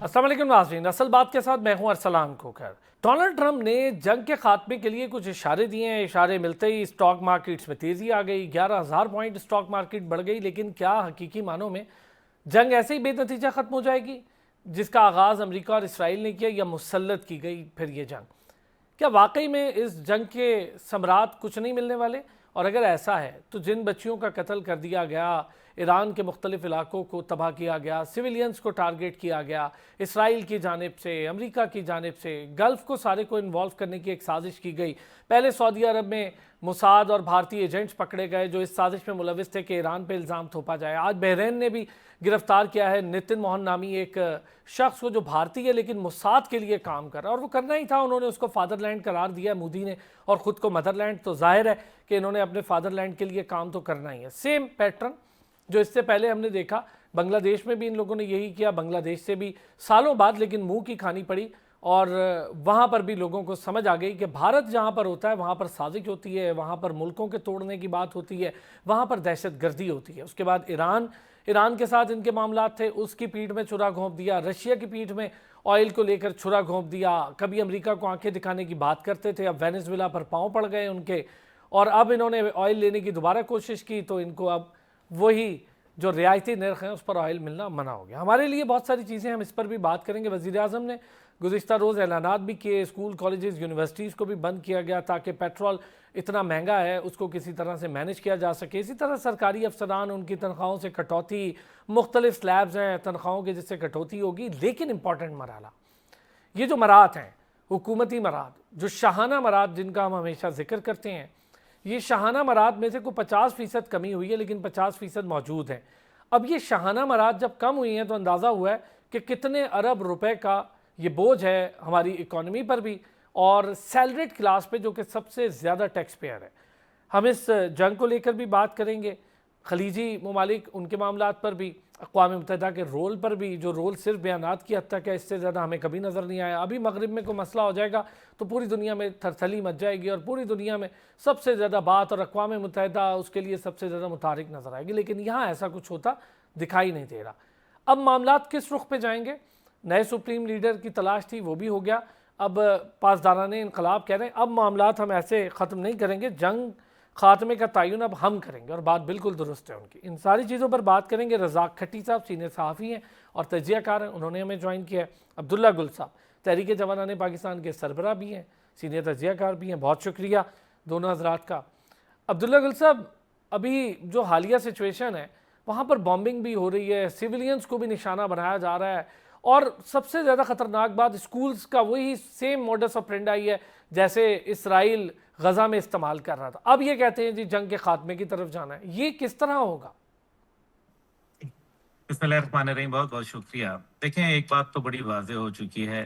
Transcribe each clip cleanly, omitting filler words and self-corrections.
अस्सलाम वालेकुम नाज़रीन, असल बात के साथ मैं हूं अरसलान खोखर। डोनाल्ड ट्रंप ने जंग के खात्मे के लिए कुछ इशारे दिए हैं। इशारे मिलते ही स्टॉक मार्केट्स में तेज़ी आ गई, 11,000 पॉइंट स्टॉक मार्केट बढ़ गई। लेकिन क्या हकीकी मानों में जंग ऐसे ही बेनतीजा ख़त्म हो जाएगी जिसका आगाज़ अमेरिका और इसराइल ने किया, या मुसल्लत की गई फिर ये जंग? क्या वाकई में इस जंग के समरात कुछ नहीं मिलने वाले? और अगर ऐसा है तो जिन बच्चियों का कत्ल कर दिया गया, ईरान के मुख्तलिफ इलाकों को तबाह किया गया, सिविलियंस को टारगेट किया गया, इसराइल की जानिब से, अमेरिका की जानिब से, गल्फ़ को सारे को इन्वॉल्व करने की एक साजिश की गई। पहले सऊदी अरब में मोसाद और भारतीय एजेंट्स पकड़े गए जो इस साजिश में मुलविस थे कि ईरान पे इल्ज़ाम थोपा जाए। आज बहरीन ने भी गिरफ्तार किया है नितिन मोहन नामी एक शख्स को जो भारतीय है लेकिन मोसाद के लिए काम कर रहा है, और वो करना ही था। उन्होंने उसको फादरलैंड करार दिया मोदी ने, और ख़ुद को मदरलैंड। तो जाहिर है कि इन्होंने अपने फादरलैंड के लिए काम तो करना ही है। सेम पैटर्न जो इससे पहले हमने देखा, बांग्लादेश में भी इन लोगों ने यही किया। बांग्लादेश से भी सालों बाद लेकिन मुंह की खानी पड़ी, और वहाँ पर भी लोगों को समझ आ गई कि भारत जहाँ पर होता है वहाँ पर साजिश होती है, वहाँ पर मुल्कों के तोड़ने की बात होती है, वहाँ पर दहशत गर्दी होती है। उसके बाद ईरान के साथ इनके मामलात थे, उसकी पीठ में छुरा घोंप दिया। रशिया की पीठ में ऑयल को लेकर छुरा घोंप दिया। कभी अमेरिका को आंखें दिखाने की बात करते थे, अब वेनेजुएला पर पाँव पड़ गए उनके, और अब इन्होंने ऑयल लेने की दोबारा कोशिश की तो इनको अब वही जो रियायती नर्ख हैं उस पर ऑयल मिलना मना हो गया। हमारे लिए बहुत सारी चीज़ें, हम इस पर भी बात करेंगे। वज़ीर आज़म ने गुज़िश्ता रोज़ ऐलानात भी किए, स्कूल कॉलेजेस यूनिवर्सिटीज़ को भी बंद किया गया ताकि पेट्रोल इतना महंगा है उसको किसी तरह से मैनेज किया जा सके। इसी तरह सरकारी अफसरान, उनकी तनख्वाहों से कटौती, मुख्तलिफ स्लैब्स हैं तनख्वाहों के जिससे कटौती होगी। लेकिन इंपॉर्टेंट मराला, ये जो मरात हैं, हुकूमती मरात, जो शाहाना मरात जिनका हम हमेशा जिक्र करते हैं, ये शाहाना मरात में से कोई 50% कमी हुई है लेकिन 50% मौजूद हैं। अब ये शाहाना मरात जब कम हुई हैं तो अंदाज़ा हुआ है कि कितने अरब रुपए का ये बोझ है हमारी इकॉनमी पर भी, और सैलरीड क्लास पे जो कि सबसे ज़्यादा टैक्स पेयर है। हम इस जंग को लेकर भी बात करेंगे, खलीजी ममालिक उनके मामलात पर भी, अक़वाम मुत्तहिदा के रोल पर भी, जो रोल सिर्फ बयानात की हद तक है, इससे ज़्यादा हमें कभी नज़र नहीं आया। अभी मगरिब में कोई मसला हो जाएगा तो पूरी दुनिया में थरथली मच जाएगी, और पूरी दुनिया में सबसे ज़्यादा बात और अक़वाम मुत्तहिदा उसके लिए सबसे ज़्यादा मुतारिक नज़र आएगी। लेकिन यहाँ ऐसा कुछ होता दिखाई नहीं दे रहा। अब मामलात किस रुख पे जाएंगे? नए सुप्रीम लीडर की तलाश थी, वो भी हो गया। अब पासदाराने इनकलाब कह रहे हैं अब मामलात हम ऐसे ख़त्म नहीं करेंगे, जंग ख़ात्मे का तयन अब हम करेंगे, और बात बिल्कुल दुरुस्त है उनकी। इन सारी चीज़ों पर बात करेंगे। रज़ाक खट्टी साहब सीनियर सहाफ़ी हैं और तजियाकार हैं, उन्होंने हमें ज्वाइन किया है। अब्दुल्ला गुल साहब तहरीक जवानाने पाकिस्तान के सरबराह भी हैं, सीनियर तजियाकार भी हैं। बहुत शुक्रिया दोनों हज़रात का। अब्दुल्ला गुल साहब, अभी जो हालिया सिचुएशन है वहाँ पर बॉम्बिंग भी हो रही है, सिविलियंस को भी निशाना बनाया जा रहा है, और सबसे ज़्यादा ख़तरनाक बात स्कूल्स का वही सेम मोडस ऑपरेंडाई है जैसे इसराइल गज़ा में इस्तेमाल कर रहा था। अब ये कहते हैं जी जंग के खात्मे की तरफ जाना है, ये किस तरह होगा? बिस्मिल्लाहिर्रहमानिर्रहीम, बहुत बहुत शुक्रिया। देखें, एक बात तो बड़ी वाज़ेह हो चुकी है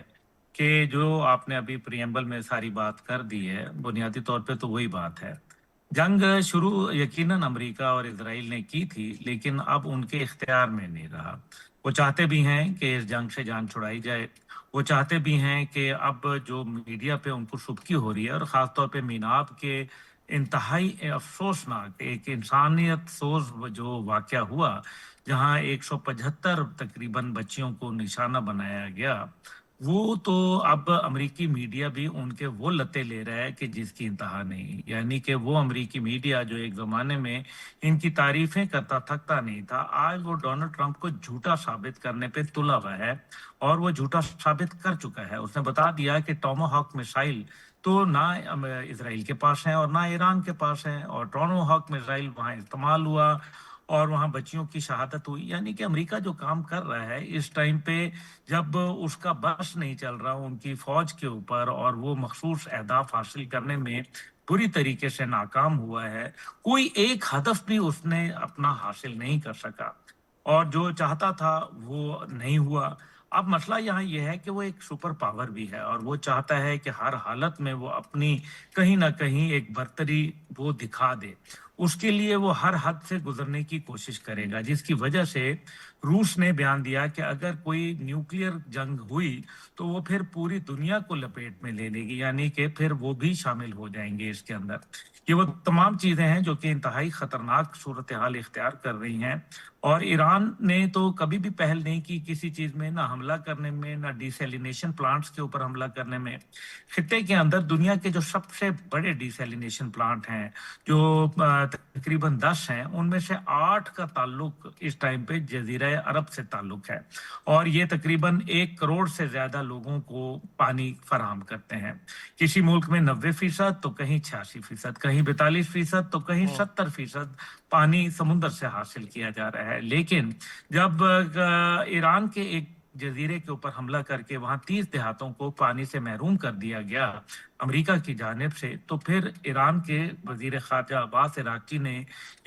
कि जो आपने अभी प्रियम्बल में सारी बात कर दी है, बुनियादी तौर पे तो वही बात है। जंग शुरू यकीनन अमेरिका और इजराइल ने की थी, लेकिन अब उनके इख्तियार में नहीं रहा। वो चाहते भी हैं कि इस जंग से जान छुड़ाई जाए। वो चाहते भी हैं कि अब जो मीडिया पे उनको शुबकी हो रही है, और ख़ासतौर पे मीनाब के इंतहाई अफसोसनाक एक इंसानियत सोज जो वाक़या हुआ, जहां 175 तकरीबन बच्चियों को निशाना बनाया गया, वो तो अब अमेरिकी मीडिया भी उनके वो लते ले रहा है कि जिसकी इंतहा नहीं। यानी कि वो अमेरिकी मीडिया जो एक ज़माने में इनकी तारीफ़ें करता थकता नहीं था, आज वो डोनाल्ड ट्रंप को झूठा साबित करने पे तुला हुआ है, और वो झूठा साबित कर चुका है। उसने बता दिया कि टोमाहॉक मिसाइल तो ना इसराइल के पास है और ना ईरान के पास है, और टोमाहॉक मिसाइल वहाँ इस्तेमाल हुआ और वहाँ बच्चियों की शहादत हुई। यानी कि अमेरिका जो काम कर रहा है इस टाइम पे, जब उसका बस नहीं चल रहा उनकी फौज के ऊपर, और वो मखसूस अहदाफ हासिल करने में बुरी तरीके से नाकाम हुआ है, कोई एक हदफ भी उसने अपना हासिल नहीं कर सका, और जो चाहता था वो नहीं हुआ। अब मसला यहाँ ये है कि वो एक सुपर पावर भी है, और वो चाहता है कि हर हालत में वो अपनी कहीं ना कहीं एक बर्तरी वो दिखा दे। उसके लिए वो हर हद से गुजरने की कोशिश करेगा, जिसकी वजह से रूस ने बयान दिया कि अगर कोई न्यूक्लियर जंग हुई तो वो फिर पूरी दुनिया को लपेट में ले लेगी, यानी कि फिर वो भी शामिल हो जाएंगे इसके अंदर। ये वो तमाम चीजें हैं जो कि इंतहाई खतरनाक सूरत हाल इख्तियार कर रही हैं। और ईरान ने तो कभी भी पहल नहीं की किसी चीज में, ना हमला करने में, ना डिसैलिनेशन प्लांट्स के ऊपर हमला करने में। खित्ते के अंदर दुनिया के जो सबसे बड़े डिसैलिनेशन प्लांट हैं, जो तकरीबन 10 हैं, उनमें से 8 का ताल्लुक इस टाइम पे जजीरा अरब से ताल्लुक है, और ये तकरीबन 1 करोड़ से ज्यादा लोगों को पानी फराहम करते हैं। किसी मुल्क में 90% तो कहीं 86%, कहीं 42% तो कहीं 70% पानी समुद्र से हासिल किया जा रहा है। लेकिन जब ईरान के एक जजीरे के ऊपर हमला करके वहां 30 देहातों को पानी से महरूम कर दिया गया अमेरिका की जानिब से, तो फिर ईरान के वजीर खारजा अब्बास इराक़ची ने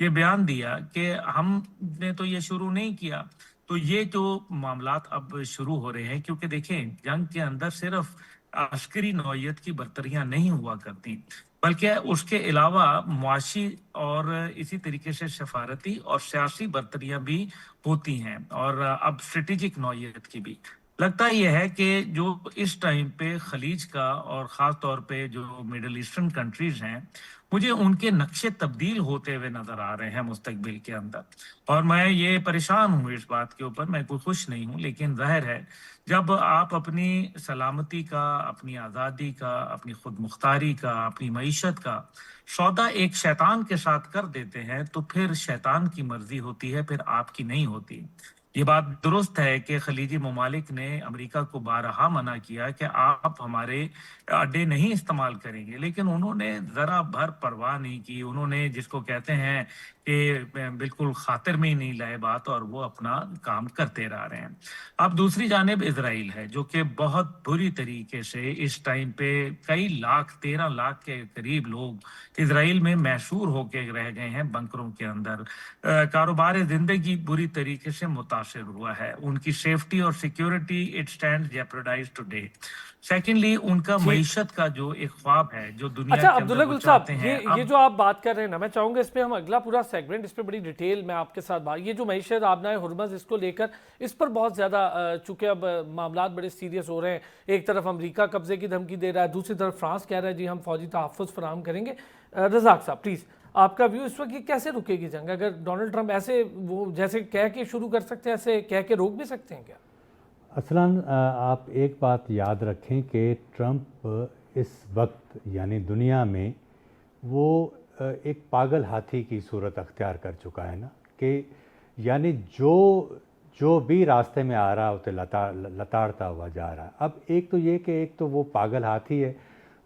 ये बयान दिया कि हमने तो ये शुरू नहीं किया। तो ये जो मामलात अब शुरू हो रहे हैं, क्योंकि देखें जंग के अंदर सिर्फ अस्करी नौयत की बर्तरियां नहीं हुआ करती, बल्कि उसके अलावा मुआशी और इसी तरीके से सफारती और सियासी बर्तरियां भी होती हैं, और अब स्ट्रेटेजिक नौयत की भी। लगता यह है कि जो इस टाइम पे खलीज का और ख़ास तौर पे जो मिडल ईस्टर्न कंट्रीज हैं, मुझे उनके नक्शे तब्दील होते हुए नज़र आ रहे हैं मुस्तकबिल के अंदर। और मैं ये परेशान हूँ इस बात के ऊपर, मैं कोई खुश नहीं हूँ, लेकिन ज़ाहिर है जब आप अपनी सलामती का, अपनी आज़ादी का, अपनी खुद मुख्तारी का, अपनी मईशत का सौदा एक शैतान के साथ कर देते हैं, तो फिर शैतान की मर्जी होती है, फिर आपकी नहीं होती। ये बात दुरुस्त है कि खलीजी ममालिक ने अमेरिका को बारहा मना किया कि आप हमारे अड्डे नहीं इस्तेमाल करेंगे, लेकिन उन्होंने ज़रा भर परवाह नहीं की। उन्होंने, जिसको कहते हैं कि बिल्कुल खातिर में ही नहीं लाए बात, और वो अपना काम करते रह रहे हैं। अब दूसरी जानिब इजराइल है, जो कि बहुत बुरी तरीके से इस टाइम पे कई लाख, 13 लाख के करीब लोग इजराइल में महसूर होके रह गए हैं बंकरों के अंदर। कारोबार जिंदगी बुरी तरीके से मुतासर हुआ है, उनकी सेफ्टी और security it stand jeopardized today. Secondly, उनका मईशत का जो एक ख्वाब है जो दुनिया अच्छा के अब्दुल्ला अंदर वो गुल साहब, चाहते हैं। ये जो आप बात कर रहे हैं ना, मैं चाहूँगा इस पे हम अगला पूरा सेगमेंट, इस पे बड़ी डिटेल में आपके साथ बात, ये जो मईशत आबनाए हुर्मज़, इसको लेकर इस पर बहुत ज़्यादा, चूँकि अब मामलात बड़े सीरियस हो रहे हैं। एक तरफ अमेरिका कब्जे की धमकी दे रहा है, दूसरी तरफ फ्रांस कह रहा है जी हम फौजी तहफ़्फ़ुज़ फराहम करेंगे। रज़ाक साहब प्लीज़ आपका व्यू इस वक्त, ये कैसे रुकेगी जंग? अगर डोनाल्ड ट्रंप ऐसे वो जैसे कह के शुरू कर सकते हैं, ऐसे कह के रोक भी सकते हैं क्या? असलन आप एक बात याद रखें कि ट्रंप इस वक्त यानी दुनिया में वो एक पागल हाथी की सूरत अख्तियार कर चुका है ना, कि यानी जो भी रास्ते में आ रहा है उसे लताड़ता हुआ जा रहा है। अब एक तो ये कि एक तो वो पागल हाथी है,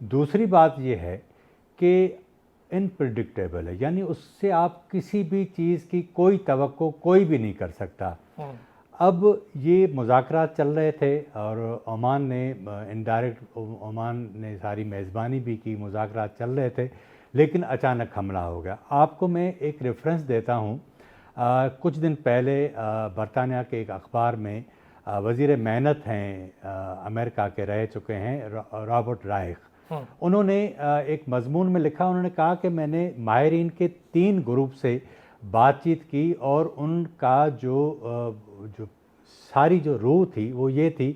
दूसरी बात ये है कि इनप्रेडिक्टेबल है, यानी उससे आप किसी भी चीज़ की कोई तवक्को कोई भी नहीं कर सकता। अब ये मुज़ाकरात चल रहे थे और ओमान ने इनडायरेक्ट ओमान ने सारी मेज़बानी भी की, मुज़ाकरात चल रहे थे, लेकिन अचानक हमला हो गया। आपको मैं एक रेफरेंस देता हूँ, कुछ दिन पहले बरतानिया के एक अखबार में वज़ीर मेहनत हैं अमेरिका के रह चुके हैं रॉबर्ट राइख, उन्होंने एक मजमून में लिखा, उन्होंने कहा कि मैंने माहिरीन के 3 ग्रुप से बातचीत की और उनका जो सारी जो रूह थी वो ये थी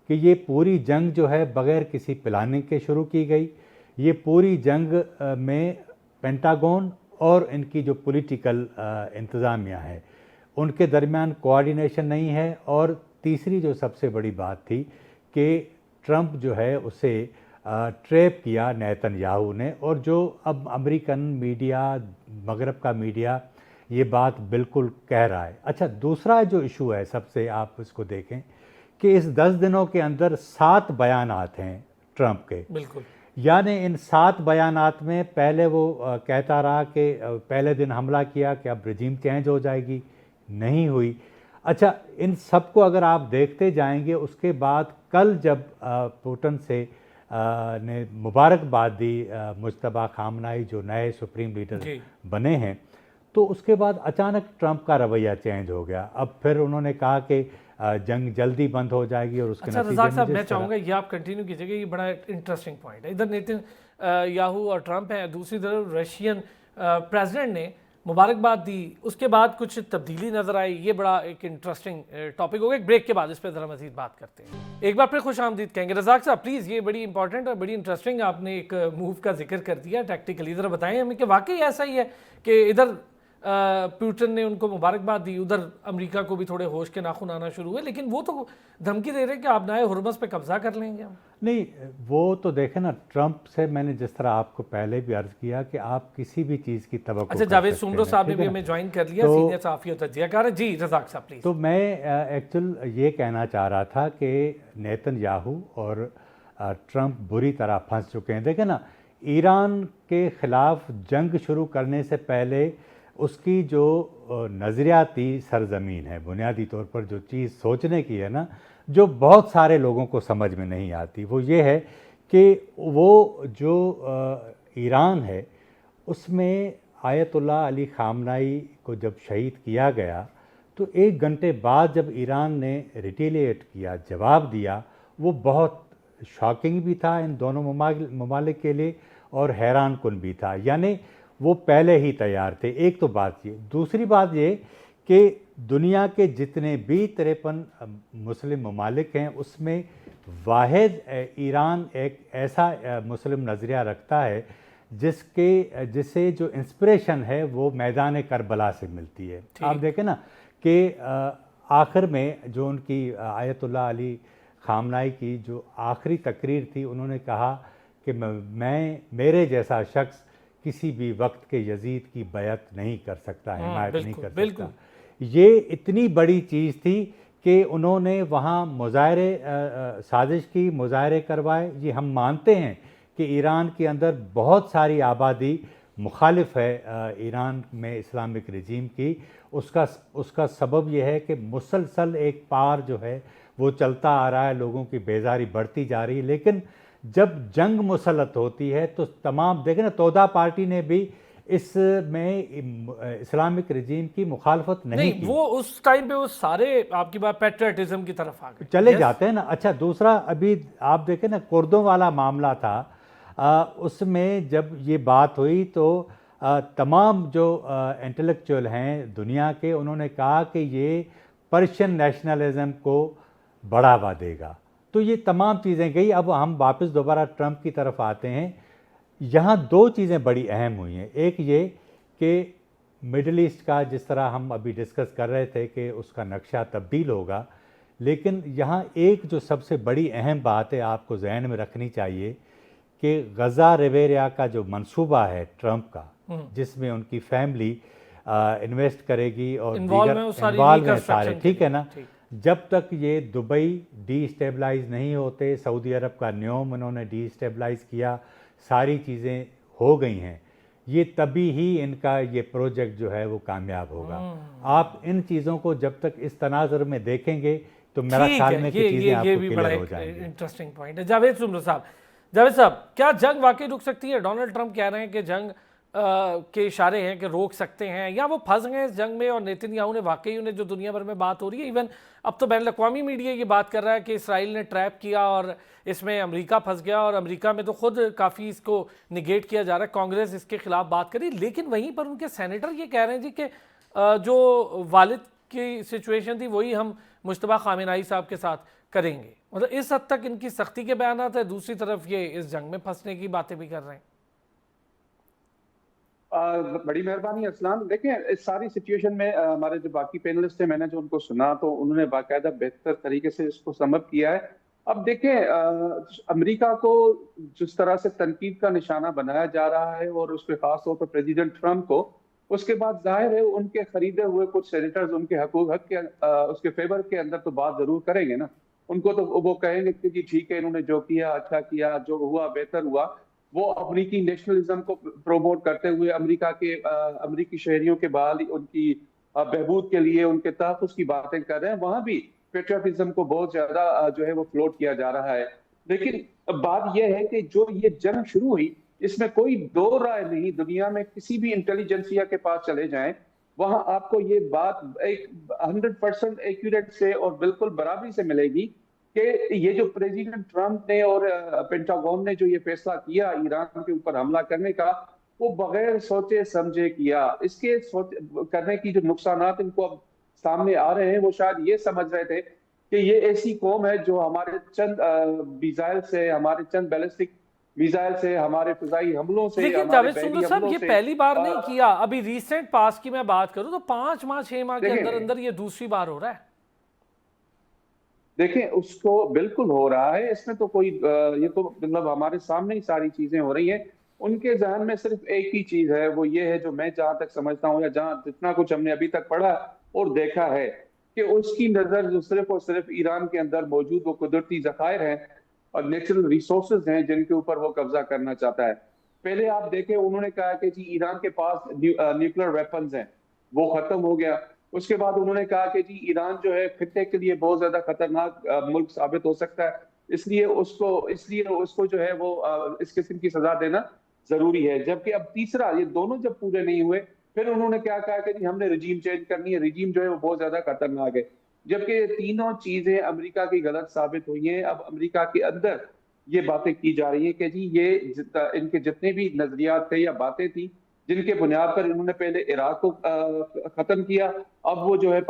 कि ये पूरी जंग जो है बग़ैर किसी प्लानिंग के शुरू की गई। ये पूरी जंग में पेंटागन और इनकी जो पॉलिटिकल इंतज़ामिया है उनके दरमियान कोऑर्डिनेशन नहीं है। और तीसरी जो सबसे बड़ी बात थी कि ट्रंप जो है उसे ट्रैप किया नेतन्याहू ने, और जो अब अमेरिकन मीडिया, मगरब का मीडिया ये बात बिल्कुल कह रहा है। अच्छा, दूसरा जो इशू है सबसे, आप इसको देखें कि इस 10 दिनों के अंदर 7 बयानात हैं ट्रंप के, बिल्कुल, यानी इन 7 बयानात में पहले वो कहता रहा कि पहले दिन हमला किया कि अब रजीम चेंज हो जाएगी, नहीं हुई। अच्छा, इन सब को अगर आप देखते जाएंगे, उसके बाद कल जब पुतिन से ने मुबारकबाद दी मुज्तबा खामनाई जो नए सुप्रीम लीडर बने हैं, तो उसके बाद अचानक ट्रंप का रवैया चेंज हो गया। अब फिर उन्होंने कहा कि जंग जल्दी बंद हो जाएगी और उसके अच्छा रज़ाक साहब, मैं चाहूँगा ये आप कंटिन्यू कीजिएगा, ये बड़ा इंटरेस्टिंग पॉइंट है। इधर नेतन्याहू और ट्रंप है, दूसरी तरफ रशियन प्रेसिडेंट ने मुबारकबाद दी, उसके बाद कुछ तब्दीली नज़र आई। ये बड़ा एक इंटरेस्टिंग टॉपिक होगा। एक ब्रेक के बाद इस पर ज़रा मज़ीद बात करते हैं। एक बार फिर खुश आमदीद कहेंगे। रज़ाक साहब प्लीज़, ये बड़ी इंपॉर्टेंट और बड़ी इंटरेस्टिंग आपने एक मूव का जिक्र कर दिया टैक्टिकली, ज़रा बताएं हमें कि वाकई ऐसा ही है कि इधर पुतिन ने उनको मुबारकबाद दी, उधर अमेरिका को भी थोड़े होश के नाखून आना शुरू हुए, लेकिन वो तो धमकी दे रहे हैं कि आप नाए हुर्मस पे कब्जा कर लेंगे हम। नहीं, वो तो देखे ना, ट्रंप से मैंने जिस तरह आपको पहले भी अर्ज किया कि आप किसी भी चीज़ की तवक्को अच्छा, कर जावेद सकते सुमरो हैं, साहब ने ठीक भी है हमें ना? ज्वाइन कर लिया, तो- सीनियर सहाफ़ी और तज्ज़ियाकार। जी रज़ाक साहब प्लीज़। तो मैं एक्चुअल ये कहना चाह रहा था कि नेतन्याहू और ट्रंप बुरी तरह फंस चुके हैं। देखें ना, ईरान के ख़िलाफ़ जंग शुरू करने से पहले उसकी जो नज़रियाती सरजमीन है, बुनियादी तौर पर जो चीज़ सोचने की है ना, जो बहुत सारे लोगों को समझ में नहीं आती, वो ये है कि वो जो ईरान है उसमें आयतुल्लाह अली ख़ामनाई को जब शहीद किया गया तो 1 घंटे बाद जब ईरान ने रिटेलिएट किया, जवाब दिया, वो बहुत शॉकिंग भी था इन दोनों ममालिक के लिए और हैरान कुन भी था। यानी वो पहले ही तैयार थे। एक तो बात ये, दूसरी बात ये कि दुनिया के जितने भी 53 मुस्लिम ममालिक हैं उसमें वाहिद ईरान एक ऐसा मुस्लिम नज़रिया रखता है जिसे जो इंस्पिरेशन है वो मैदान करबला से मिलती है। आप देखें ना कि आखिर में जो उनकी आयतुल्लाह अली ख़ामनाई की जो आखिरी तकरीर थी, उन्होंने कहा कि मेरे जैसा शख्स किसी भी वक्त के यजीद की बैत नहीं कर सकता, हिमायत नहीं कर सकता। ये इतनी बड़ी चीज़ थी कि उन्होंने वहाँ मुज़ाहरे साजिश की, मुज़ाहरे करवाए। ये हम मानते हैं कि ईरान के अंदर बहुत सारी आबादी मुखालिफ है ईरान में इस्लामिक रजीम की। उसका सबब यह है कि मुसलसल एक पार जो है वो चलता आ रहा है, लोगों की बेजारी बढ़ती जा रही है। लेकिन जब जंग मुसलत होती है तो तमाम, देखें ना, तोदा पार्टी ने भी इसमें इस्लामिक रजीम की मुखालफत नहीं की। वो उस टाइम पे वो सारे आपकी बात पैट्रियटिज्म की तरफ आ गए, चले जाते हैं ना। अच्छा, दूसरा अभी आप देखें ना, कुर्दों वाला मामला था, उसमें जब ये बात हुई तो तमाम जो इंटेलेक्चुअल हैं दुनिया के, उन्होंने कहा कि ये पर्शियन नेशनलिज्म को बढ़ावा देगा। तो ये तमाम चीज़ें गई। अब हम वापस दोबारा ट्रंप की तरफ आते हैं। यहाँ 2 चीज़ें बड़ी अहम हुई हैं। एक ये कि मिडल ईस्ट का, जिस तरह हम अभी डिस्कस कर रहे थे कि उसका नक्शा तब्दील होगा, लेकिन यहाँ एक जो सबसे बड़ी अहम बात है आपको जहन में रखनी चाहिए कि गज़ा रिवेरिया का जो मंसूबा है ट्रंप का, जिसमें उनकी फैमिली इन्वेस्ट करेगी और दीगर इन्वॉल्व हैं सारे, ठीक है ना। जब तक ये दुबई डीस्टेबलाइज नहीं होते, सऊदी अरब का न्योम उन्होंने डीस्टेबलाइज किया, सारी चीज़ें हो गई हैं, ये तभी ही इनका ये प्रोजेक्ट जो है वो कामयाब होगा। आप इन चीज़ों को जब तक इस तनाजुर में देखेंगे तो मेरा ख्याल में कि चीज़ें आपको क्लियर हो जाएंगी। इंटरेस्टिंग पॉइंट है। जावेद सुमरो साहब, क्या जंग वाकई रुक सकती है? डोनाल्ड ट्रंप कह रहे हैं कि जंग के इशारे हैं कि रोक सकते हैं, या वो फंस गए इस जंग में और नेतन्याहू ने वाकई उन्हें, जो दुनिया भर में बात हो रही है, इवन अब तो बैन अवी मीडिया ये बात कर रहा है कि इसराइल ने ट्रैप किया और इसमें अमेरिका फंस गया, और अमेरिका में तो खुद काफ़ी इसको निगेट किया जा रहा है, कांग्रेस इसके खिलाफ बात करी, लेकिन वहीं पर उनके सेनेटर ये कह रहे हैं जी कि जो वालिद की सिचुएशन थी वही हम मुश्तबा खामेनाई साहब के साथ करेंगे। मतलब इस हद तक इनकी सख्ती के बयानात है। दूसरी तरफ ये इस जंग में फंसने की बातें भी कर रहे हैं। बड़ी मेहरबानी असलान। देखें, इस सारी सिचुएशन में हमारे जो बाकी पैनलिस्ट थे, मैंने जो उनको सुना तो उन्होंने बाकायदा बेहतर तरीके से इसको समअप किया है। अब देखें, अमेरिका को जिस तरह से तनकीद का निशाना बनाया जा रहा है और उस पर खास तौर पर प्रेसिडेंट ट्रंप को, उसके बाद जाहिर है उनके खरीदे हुए कुछ सेनेटर्स उनके हक के उसके फेवर के अंदर तो बात जरूर करेंगे ना। उनको तो वो कहेंगे कि जी ठीक है, इन्होंने जो किया अच्छा किया, जो हुआ बेहतर हुआ। वो अमरीकी नेशनलिज्म को प्रमोट करते हुए अमरीकी शहरियों के बहाली, उनकी बहबूद के लिए, उनके तहफ़्फ़ुज़ की बातें कर रहे हैं। वहां भी पेट्रियटिज्म को बहुत ज्यादा जो है वो फ्लोट किया जा रहा है। लेकिन बात यह है कि जो ये जंग शुरू हुई, इसमें कोई दो राय नहीं, दुनिया में किसी भी इंटेलिजेंसिया के पास चले जाएं, वहां आपको ये बात एक 100% एक्यूरेट से और बिल्कुल बराबरी से मिलेगी कि ये जो प्रेसिडेंट ट्रंप ने और पेंटागन ने जो ये फैसला किया ईरान के ऊपर हमला करने का, वो बगैर सोचे समझे किया। इसके करने की जो नुकसानात इनको अब सामने आ रहे हैं, वो शायद ये समझ रहे थे कि ये ऐसी कौम है जो हमारे चंद मिसाइल से, हमारे चंद बैलिस्टिक मिसाइल से, हमारे फिजाई हमलों से, लेकिन हमारे जावेद बहरी सुंदर साहब, हमलों ये से पहली बार नहीं किया। अभी रीसेंट पास की मैं बात करूं तो 5 माह 6 माह के देखें अंदर अंदर ये दूसरी बार हो रहा है। देखें उसको बिल्कुल हो रहा है, इसमें तो कोई ये तो मतलब हमारे सामने ही सारी चीजें हो रही हैं। उनके जहन में सिर्फ एक ही चीज है, वो ये है, जो मैं जहां तक समझता हूँ या जहां जितना कुछ हमने अभी तक पढ़ा और देखा है, कि उसकी नजर जो सिर्फ और सिर्फ ईरान के अंदर मौजूद वो कुदरती जखायर हैं और नेचुरल रिसोर्सेज हैं जिनके ऊपर वो कब्जा करना चाहता है। पहले आप देखें, उन्होंने कहा कि जी ईरान के पास न्यूक्लियर वेपन्स हैं, वो खत्म हो गया। उसके बाद उन्होंने कहा कि जी ईरान जो है खित्ते के लिए बहुत ज्यादा खतरनाक मुल्क साबित हो सकता है, इसलिए उसको जो है वो इस किस्म की सजा देना जरूरी है। जबकि अब तीसरा, ये दोनों जब पूरे नहीं हुए, फिर उन्होंने क्या कहा कि जी हमने रिजीम चेंज करनी है, रिजीम जो है वो बहुत ज्यादा खतरनाक है। जबकि ये तीनों चीजें अमेरिका की गलत साबित हुई हैं। अब अमेरिका के अंदर ये बातें की जा रही है कि जी ये इनके जितने भी नजरियात थे या बातें थी, जिनके बुनियाद पर इन्होंने पहले इराक को खत्म किया, अब वो जो है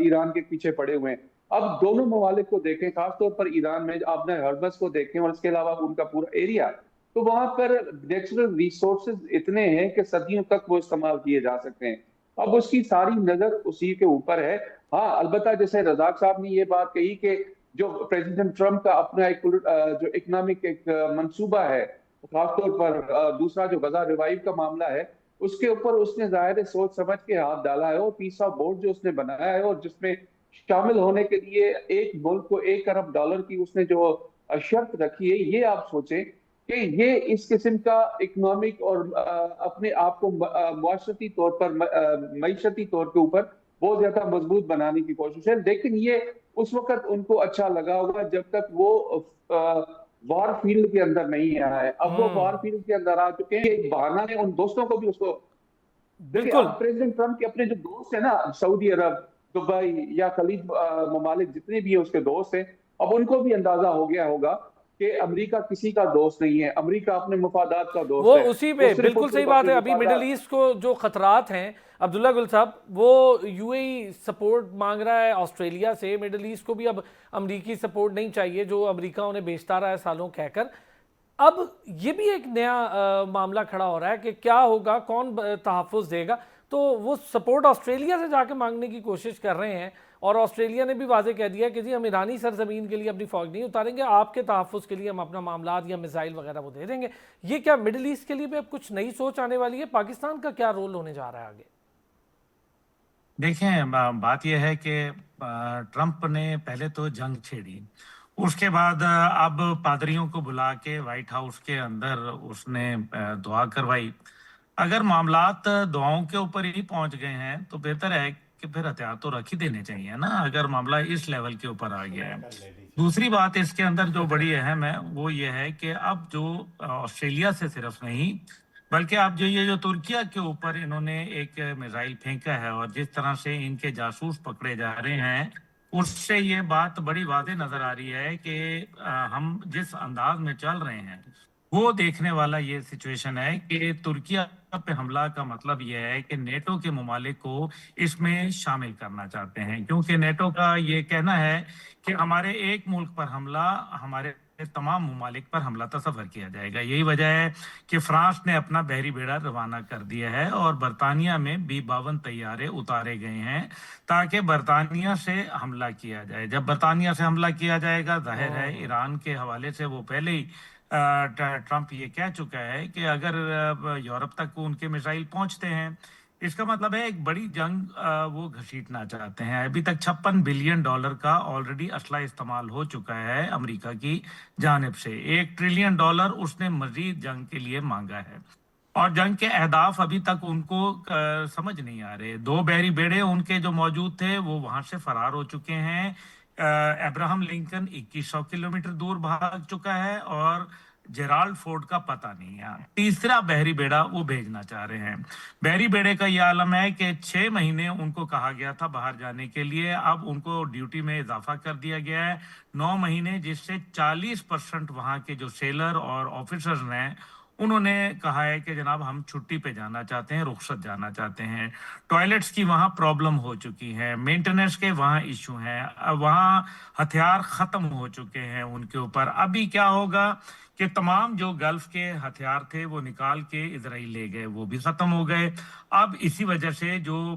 ईरान के पीछे पड़े हुए हैं। अब दोनों ममालिक को देखें, खासतौर पर ईरान में आपने हर्बस को देखें और इसके अलावा उनका पूरा एरिया, तो वहां पर नेचुरल रिसोर्सेज इतने हैं कि सदियों तक वो इस्तेमाल किए जा सकते हैं। अब उसकी सारी नजर उसी के ऊपर है। हाँ, अलबत्ता जैसे रजाक साहब ने ये बात कही कि जो प्रेसिडेंट ट्रंप का अपना एक जो इकोनॉमिक एक मंसूबा है, खासतौर पर दूसरा जो गजा रिवाइव का मामला है, उसके ऊपर उसने जाहिर सोच समझ के हाथ डाला है। और पीस ऑफ बोर्ड जो उसने बनाया है और जिसमें शामिल होने के लिए एक मुल्क को $1 अरब की उसने जो शर्त रखी है, ये आप सोचें कि ये इस किस्म का इकोनॉमिक और अपने आप को मुआशरती तौर पर, मईशती तौर के ऊपर बहुत ज्यादा मजबूत बनाने की कोशिश है। लेकिन ये उस वक्त उनको अच्छा लगा होगा जब तक वो वार फील्ड के अंदर नहीं आया है। अब वो वार फील्ड के अंदर आ चुके हैं, एक बहाना है उन दोस्तों को भी उसको। देखिए, बिल्कुल। अब प्रेसिडेंट ट्रंप के अपने जो दोस्त हैं ना, सऊदी अरब, दुबई या खलीज ममालिक जितने भी है उसके दोस्त हैं, अब उनको भी अंदाजा हो गया होगा कि अमेरिका किसी का दोस्त नहीं है, अमेरिका अपने मफादात का दोस्त वो है। उसी वो पे सिर्फ और बिल्कुल सही सिर्फ बात अपने है। अभी मिडिल मफादात। ईस्ट को जो खतरात हैं, अब्दुल्ला गुल साहब, वो यूएई सपोर्ट मांग रहा है ऑस्ट्रेलिया से। मिडिल ईस्ट को भी अब अमरीकी सपोर्ट नहीं चाहिए जो अमेरिका उन्हें बेचता रहा है सालों कहकर। अब ये भी एक नया मामला खड़ा हो रहा है कि क्या होगा, कौन तहफ़्फ़ुज़ देगा। तो वो सपोर्ट ऑस्ट्रेलिया से जाके मांगने की कोशिश कर रहे हैं और ऑस्ट्रेलिया ने भी वाजे कह दिया कि जी हम ईरानी सरजमीन के लिए अपनी फौज नहीं उतारेंगे, आपके तहफ़्फ़ुज़ के लिए हम अपना मामलात या मिसाइल वगैरह वो दे देंगे। ये क्या मिडिल ईस्ट के लिए भी अब कुछ नई सोच आने वाली है? पाकिस्तान का क्या रोल होने जा रहा है आगे? देखें, बात यह है कि ट्रंप ने पहले तो जंग छेड़ी, उसके बाद अब पादरियों को बुला के व्हाइट हाउस के अंदर उसने दुआ करवाई। अगर मामलात दुआओं के ऊपर ही पहुंच गए हैं तो बेहतर है कि फिर हथियार तो रख ही देने चाहिए ना, अगर मामला इस लेवल के ऊपर आ गया है। दूसरी बात इसके अंदर जो बड़ी अहम है वो ये है कि अब जो ऑस्ट्रेलिया से सिर्फ नहीं, बल्कि अब जो तुर्किया के ऊपर इन्होंने एक मिसाइल फेंका है और जिस तरह से इनके जासूस पकड़े जा रहे हैं, उससे ये बात बड़ी वाज़ेह नजर आ रही है कि हम जिस अंदाज में चल रहे हैं वो देखने वाला ये सिचुएशन है कि तुर्किया पे हमला का मतलब ये है कि नेटो के ममालिक को इसमें शामिल करना चाहते हैं, क्योंकि नेटो का ये कहना है कि हमारे एक मुल्क पर हमला हमारे तमाम ममालिक पर हमला तस्वर किया जाएगा। यही वजह है कि फ्रांस ने अपना बहरी बेड़ा रवाना कर दिया है और बरतानिया में B-52 तैयारे उतारे गए हैं ताकि बरतानिया से हमला किया जाए। जब बरतानिया से हमला किया जाएगा, जाहिर है ईरान के हवाले से वो पहले ही ट्रंप ये कह चुका है कि अगर यूरोप तक उनके मिसाइल पहुंचते हैं, इसका मतलब है एक बड़ी जंग वो घसीटना चाहते हैं। अभी तक $56 बिलियन का ऑलरेडी असला इस्तेमाल हो चुका है अमेरिका की जानिब से। $1 ट्रिलियन उसने मजीद जंग के लिए मांगा है और जंग के अहदाफ अभी तक उनको समझ नहीं आ रहे। 2 बहरी बेड़े उनके जो मौजूद थे वो वहां से फरार हो चुके हैं। अब्राहम लिंकन 2100 किलोमीटर दूर भाग चुका है और जेराल्ड फोर्ड का पता नहीं है। तीसरा बहरी बेड़ा वो भेजना चाह रहे हैं। बहरी बेड़े का यह आलम है कि 6 महीने उनको कहा गया था बाहर जाने के लिए, अब उनको ड्यूटी में इजाफा कर दिया गया है 9 महीने, जिससे 40% वहां के जो सेलर और ऑफिसर्स हैं انہوں نے کہا ہے کہ جناب ہم چھٹی پہ جانا چاہتے ہیں، رخصت جانا چاہتے ہیں، ٹوائلٹس کی وہاں پرابلم ہو چکی ہے، مینٹیننس کے وہاں ایشو ہیں، وہاں ہتھیار ختم ہو چکے ہیں ان کے اوپر۔ ابھی کیا ہوگا کہ تمام جو گلف کے ہتھیار تھے وہ نکال کے اسرائیل لے گئے، وہ بھی ختم ہو گئے۔ اب اسی وجہ سے جو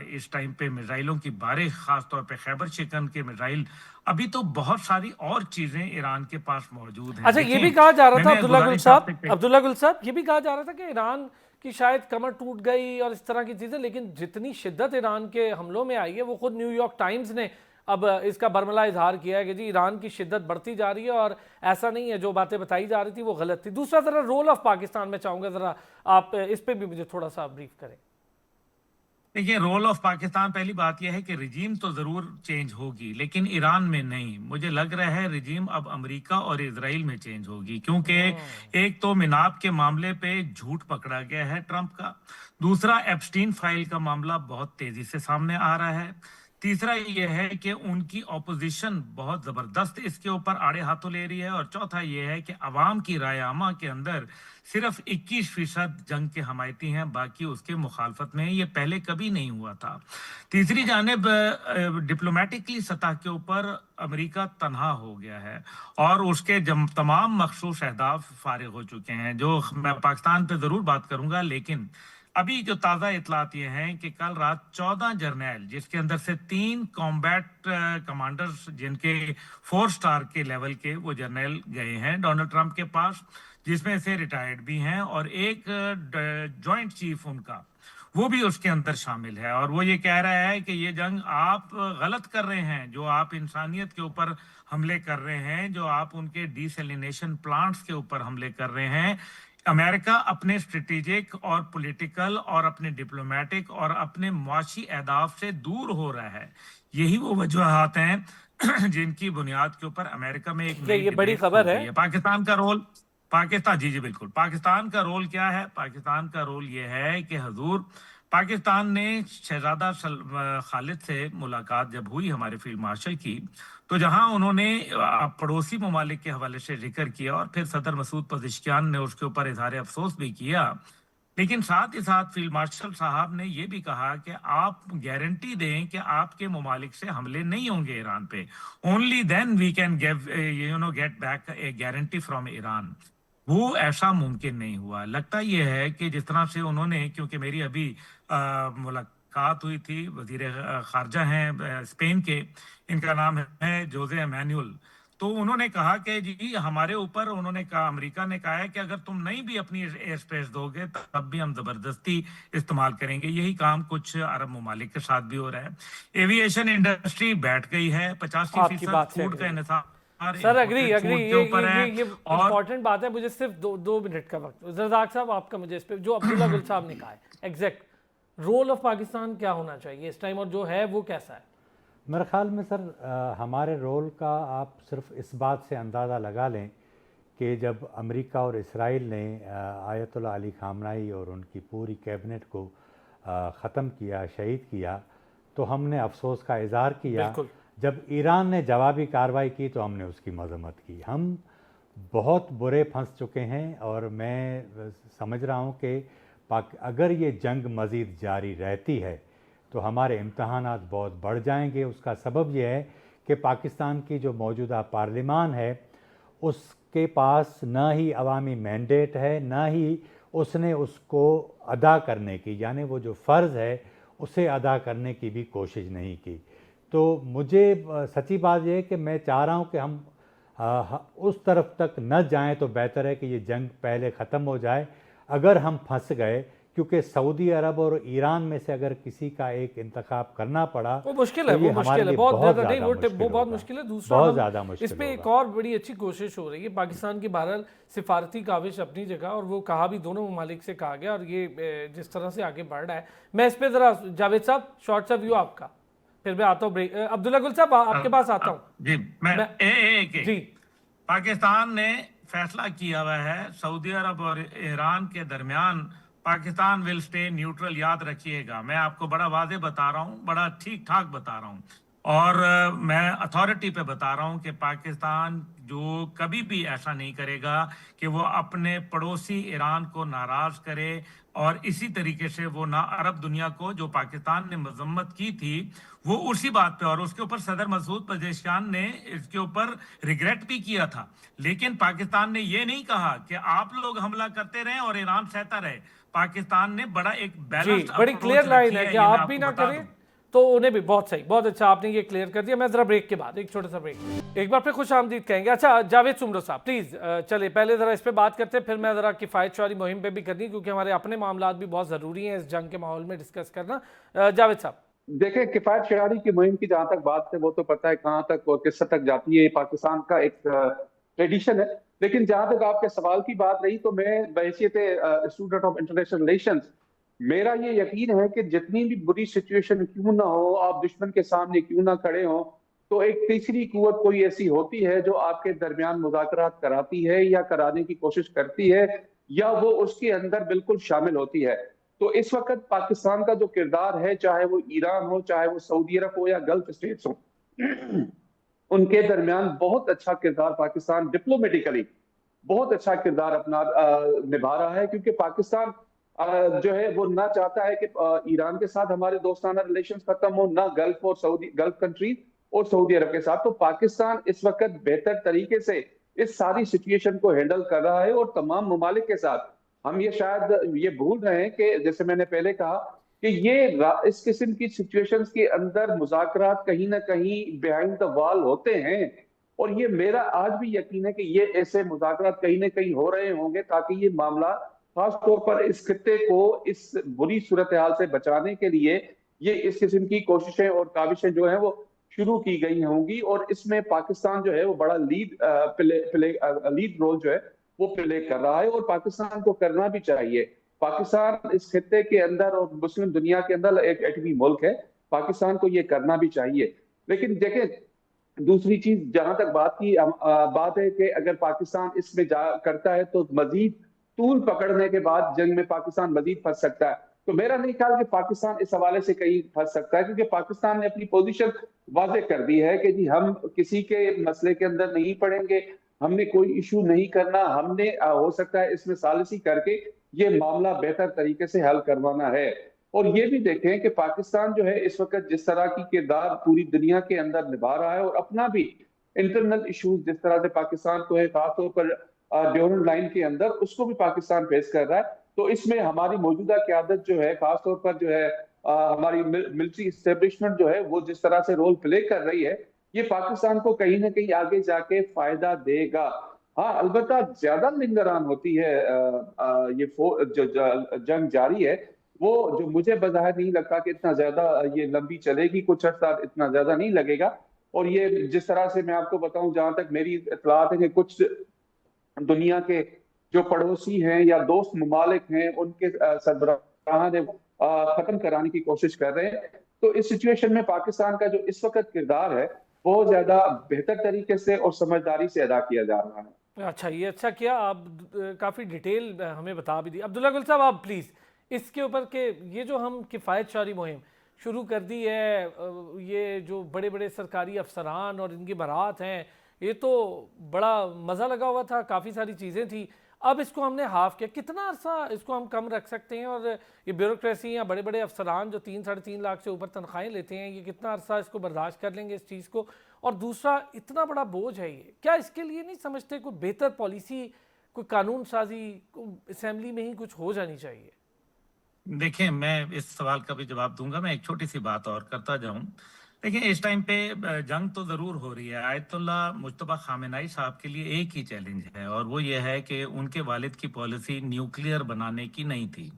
اس ٹائم پہ میزائلوں کی بارش، خاص طور پہ خیبر شکن کے میزائل، ابھی تو بہت ساری اور چیزیں ایران کے پاس موجود ہیں۔ اچھا، یہ بھی کہا جا رہا تھا عبداللہ گل صاحب، یہ بھی کہا جا رہا تھا کہ ایران کی شاید کمر ٹوٹ گئی اور اس طرح کی چیزیں، لیکن جتنی شدت ایران کے حملوں میں آئی ہے، وہ خود نیو یارک ٹائمز نے اب اس کا برملا اظہار کیا ہے کہ جی ایران کی شدت بڑھتی جا رہی ہے اور ایسا نہیں ہے، جو باتیں بتائی جا رہی تھی وہ غلط تھی۔ دوسرا ذرا رول آف پاکستان میں چاہوں گا ذرا آپ اس پہ بھی مجھے تھوڑا سا بریف کریں۔ دیکھیے، رول آف پاکستان، پہلی بات یہ ہے کہ رجیم تو ضرور چینج ہوگی لیکن ایران میں نہیں۔ مجھے لگ رہا ہے رجیم اب امریکہ اور اسرائیل میں چینج ہوگی، کیونکہ ایک تو مناب کے معاملے پہ جھوٹ پکڑا گیا ہے ٹرمپ کا، دوسرا ایپسٹین فائل کا معاملہ بہت تیزی سے سامنے آ رہا ہے، تیسرا یہ ہے کہ ان کی اپوزیشن بہت زبردست اس کے اوپر آڑے ہاتھوں لے رہی ہے، اور چوتھا یہ ہے کہ عوام کی رائے عامہ کے اندر صرف 21% جنگ کے حمایتی ہیں، باقی اس کے مخالفت میں ہیں۔ یہ پہلے کبھی نہیں ہوا تھا۔ تیسری جانب ڈپلومیٹکلی سطح کے اوپر امریکہ تنہا ہو گیا ہے اور اس کے تمام مخصوص اہداف فارغ ہو چکے ہیں، جو میں پاکستان پہ ضرور بات کروں گا، لیکن ابھی جو تازہ اطلاعات یہ ہیں کہ کل رات 14 جرنیل، جس کے اندر سے 3 کامبیٹ کمانڈرز جن کے 4 سٹار کے لیول کے وہ جرنیل گئے ہیں ڈونلڈ ٹرمپ کے پاس، جس میں سے ریٹائرڈ بھی ہیں، اور ایک جوائنٹ چیف ان کا وہ بھی اس کے اندر شامل ہے، اور وہ یہ کہہ رہا ہے کہ یہ جنگ آپ غلط کر رہے ہیں، جو آپ انسانیت کے اوپر حملے کر رہے ہیں، جو آپ ان کے ڈی سیلینیشن پلانٹس کے اوپر حملے کر رہے ہیں۔ امریکہ اپنے اسٹریٹجک اور پولیٹیکل اور اپنے ڈپلومیٹک اور اپنے معاشی اہداف سے دور ہو رہا ہے۔ یہی وہ وجوہات ہیں جن کی بنیاد کے اوپر امریکہ میں ایک یہ بڑی خبر ہے۔ پاکستان کا رول، جی بالکل، پاکستان کا رول کیا ہے؟ پاکستان کا رول یہ ہے کہ حضور، پاکستان نے شہزادہ خالد سے ملاقات جب ہوئی ہمارے فیلڈ مارشل کی، تو جہاں انہوں نے پڑوسی ممالک کے حوالے سے ذکر کیا اور پھر صدر مسعود پزشکیان نے اس کے اوپر اظہار افسوس بھی کیا، لیکن ساتھ ہی ساتھ فیلڈ مارشل صاحب نے یہ بھی کہا کہ آپ گارنٹی دیں کہ آپ کے ممالک سے حملے نہیں ہوں گے ایران پہ، only then we can get back a guarantee from Iran. وہ ایسا ممکن نہیں ہوا۔ لگتا یہ ہے کہ جس طرح سے انہوں نے، کیونکہ میری ابھی ملاقات ہوئی تھی، وزیر خارجہ ہیں اسپین کے، ان کا نام ہے جوزے ایمینول، تو انہوں نے کہا کہ جی ہمارے اوپر، انہوں نے کہا، امریکہ نے کہا ہے کہ اگر تم نہیں بھی اپنی ایئر اسپیس دو گے تب بھی ہم زبردستی استعمال کریں گے۔ یہی کام کچھ عرب ممالک کے ساتھ بھی ہو رہا ہے۔ ایویشن انڈسٹری بیٹھ گئی ہے، 85% فوڈ کا انحصار سر اگری یہ امپورٹنٹ بات ہے۔ مجھے صرف 2 منٹ کا وقت، رزاق صاحب آپ کا مجھے اس پہ جو عبداللہ گل صاحب نے کہا ہے ایگزیکٹ رول آف پاکستان کیا ہونا چاہیے اس ٹائم، اور جو ہے وہ کیسا ہے؟ میرے خیال میں سر ہمارے رول کا آپ صرف اس بات سے اندازہ لگا لیں کہ جب امریکہ اور اسرائیل نے آیت اللہ علی خامنائی اور ان کی پوری کیبنٹ کو ختم کیا، شہید کیا، تو ہم نے افسوس کا اظہار کیا۔ جب ایران نے جوابی کارروائی کی تو ہم نے اس کی مذمت کی۔ ہم بہت برے پھنس چکے ہیں، اور میں سمجھ رہا ہوں کہ اگر یہ جنگ مزید جاری رہتی ہے تو ہمارے امتحانات بہت بڑھ جائیں گے۔ اس کا سبب یہ ہے کہ پاکستان کی جو موجودہ پارلیمان ہے، اس کے پاس نہ ہی عوامی مینڈیٹ ہے، نہ ہی اس نے اس کو ادا کرنے کی، یعنی وہ جو فرض ہے اسے ادا کرنے کی بھی کوشش نہیں کی۔ تو مجھے سچی بات یہ ہے کہ میں چاہ رہا ہوں کہ ہم اس طرف تک نہ جائیں تو بہتر ہے کہ یہ جنگ پہلے ختم ہو جائے۔ اگر ہم پھنس گئے، کیونکہ سعودی عرب اور ایران میں سے اگر کسی کا ایک انتخاب کرنا پڑا، وہ مشکل ہے، بہت زیادہ نہیں، وہ بہت مشکل ہے۔ دوسرا اس پہ ایک اور بڑی اچھی کوشش ہو رہی ہے پاکستان کی، بہرحال سفارتی کاوش اپنی جگہ، اور وہ کہا بھی دونوں ممالک سے کہا گیا، اور یہ جس طرح سے آگے بڑھ رہا ہے، میں اس پہ ذرا جاوید صاحب شارٹ سا ویو آپ کا، پھر میں آتا ہوں بریک۔ عبداللہ گل صاحب آپ کے پاس آتا ہوں۔ جی، پاکستان نے فیصلہ کیا ہوا ہے سعودی عرب اور ایران کے درمیان، پاکستان ول سٹے نیوٹرل، یاد رکھیے گا۔ میں آپ کو بڑا واضح بتا رہا ہوں، بڑا ٹھیک ٹھاک بتا رہا ہوں، اور میں اتھارٹی پہ بتا رہا ہوں کہ پاکستان जो कभी भी ऐसा नहीं करेगा कि वो अपने पड़ोसी ईरान को नाराज करे, और इसी तरीके से वो ना अरब दुनिया को, जो पाकिस्तान ने मजम्मत की थी, वो उसी बात पे, और उसके ऊपर सदर मसूद पजेश्कियान ने इसके ऊपर रिग्रेट भी किया था। लेकिन पाकिस्तान ने ये नहीं कहा कि आप लोग हमला करते रहे और ईरान सहता रहे। पाकिस्तान ने बड़ा एक जी, बैलेंस्ड बड़ी क्लियर अप्रोच लाइन रखी है है, कि ये मैं आप भी आपको ना बता करें दूं। तो उन्हें भी। बहुत सही, बहुत अच्छा, आपने ये क्लियर कर दिया। मैं जरा ब्रेक के बाद एक छोटा सा ब्रेक, एक बार फिर खुश आमदीद कहेंगे। अच्छा जावेद सुमरो साहब प्लीज चलिए पहले जरा इस पे बात करते हैं, फिर मैं जरा किफायत शुमारी मुहिम पे भी करनी, क्योंकि हमारे अपने मामलात भी बहुत जरूरी हैं इस जंग के माहौल में डिस्कस करना। जावेद साहब। देखें, किफायत शुमारी की मुहिम की जहां तक बात है वो तो पता है कहाँ तक और किस हद तक जाती है, पाकिस्तान का एक ट्रेडिशन है। लेकिन जहां तक आपके सवाल की बात रही, तो मैं बहैसियत स्टूडेंट ऑफ इंटरनेशनल रिलेशंस, मेरा ये यकीन है कि जितनी भी बुरी सिचुएशन क्यों ना हो, आप दुश्मन के सामने क्यों ना खड़े हो, तो एक तीसरी कुव्वत कोई ऐसी होती है जो आपके दरमियान मुज़ाकरात कराती है या कराने की कोशिश करती है, या वो उसके अंदर बिल्कुल शामिल होती है। तो इस वक्त पाकिस्तान का जो किरदार है, चाहे वो ईरान हो, चाहे वो सऊदी अरब हो या गल्फ स्टेट्स हो, उनके दरमियान बहुत अच्छा किरदार पाकिस्तान डिप्लोमेटिकली बहुत अच्छा किरदार अपना निभा रहा है, क्योंकि पाकिस्तान जो है वो ना चाहता है कि ईरान के साथ हमारे दोस्ताना रिलेशन खत्म हो, ना गल्फ कंट्रीज और सऊदी अरब के साथ। तो पाकिस्तान इस वक्त बेहतर तरीके से इस सारी सिचुएशन को हैंडल कर रहा है, और तमाम ममालिक के साथ हम ये शायद ये भूल रहे हैं कि जैसे मैंने पहले कहा कि इस किस्म की सिचुएशंस के अंदर मुज़ाकरात कहीं ना कहीं बिहाइंड द वॉल होते हैं, और ये मेरा आज भी यकीन है कि ये ऐसे मुज़ाकरात कहीं ना कहीं हो रहे होंगे, ताकि ये मामला खास तौर पर इस खित्ते को इस बुरी सूरत हाल से बचाने के लिए ये इस किस्म की कोशिशें और काविशें जो है वो शुरू की गई होंगी, और इसमें पाकिस्तान जो है वो बड़ा लीड रोल जो है वो प्ले कर रहा है, और पाकिस्तान को करना भी चाहिए। पाकिस्तान इस खित्ते के अंदर और मुस्लिम दुनिया के अंदर एक एटमी मुल्क है, पाकिस्तान को ये करना भी चाहिए। लेकिन देखें, दूसरी चीज जहां तक बात है कि अगर पाकिस्तान इसमें करता है तो मजीद तूल पकड़ने के बाद जंग में पाकिस्तान मजीद फंस सकता है। तो मेरा नहीं ख्याल कि पाकिस्तान इस हवाले से कहीं फंस सकता है, क्योंकि पाकिस्तान ने अपनी पोजीशन वाजे कर दी है कि जी हम किसी के मसले के अंदर नहीं पड़ेंगे, हमने कोई इशू नहीं करना, हमने हो सकता है इसमें सालिसी करके ये मामला बेहतर तरीके से हल करवाना है। और ये भी देखें कि पाकिस्तान जो है इस वक्त जिस तरह की किरदार पूरी दुनिया के अंदर निभा रहा है, और अपना भी इंटरनल इश्यूज जिस तरह से पाकिस्तान को है, खासतौर पर ड्यूरल लाइन के अंदर, उसको भी पाकिस्तान फेस कर रहा है। तो इसमें हमारी मौजूदा क़यादत जो है, खासतौर पर जो है हमारी मिलिट्री इस्टेब्लिशमेंट जो है वो जिस तरह से रोल प्ले कर रही है, ये पाकिस्तान को कहीं ना कहीं आगे जाके फायदा देगा। हाँ, अलबत्ता ज्यादा लिंगरान होती है जंग जारी है, वो जो मुझे बज़ाहिर नहीं लगता कि इतना ज्यादा ये लंबी चलेगी, कुछ अर्सा इतना ज्यादा नहीं लगेगा। और ये जिस तरह से मैं आपको बताऊं, जहां तक मेरी इत्तलात है कि कुछ दुनिया के जो पड़ोसी हैं या दोस्त ममालिक हैं, उनके सरबराह ने खत्म कराने की कोशिश कर रहे हैं। तो इस सिचुएशन में पाकिस्तान का जो इस वक्त किरदार है बहुत ज्यादा बेहतर तरीके से और समझदारी से अदा किया जा रहा है। अच्छा, ये अच्छा किया आप काफ़ी डिटेल हमें बता भी दी। अब्दुल्ला गुल साहब, आप प्लीज़ इसके ऊपर के ये जो हम किफ़ायत शुमारी मुहिम शुरू कर दी है, ये जो बड़े बड़े सरकारी अफसरान और इनकी बारात हैं, ये तो बड़ा मज़ा लगा हुआ था, काफ़ी सारी चीज़ें थी। अब इसको हमने हाफ किया, कितना अरसा इसको हम कम रख सकते हैं? और ये ब्यूरोक्रेसी या बड़े बड़े अफसरान जो 3-3.5 लाख से ऊपर तनख्वाहें लेते हैं, ये कितना अरसा इसको बर्दाश्त कर लेंगे इस चीज़ को? और दूसरा, इतना बड़ा बोझ है ये, क्या इसके लिए नहीं समझते कोई बेहतर पॉलिसी, कोई कानून साजी असेंबली में ही कुछ हो जानी चाहिए? देखिए, मैं इस सवाल का भी जवाब दूंगा। मैं एक छोटी सी बात और करता जाऊं। देखिए, इस टाइम पे जंग तो जरूर हो रही है। आयतुल्ला मुज्तबा खामेनाई साहब के लिए एक ही चैलेंज है, और वो ये है कि उनके वालिद की पॉलिसी न्यूक्लियर बनाने की नहीं थी।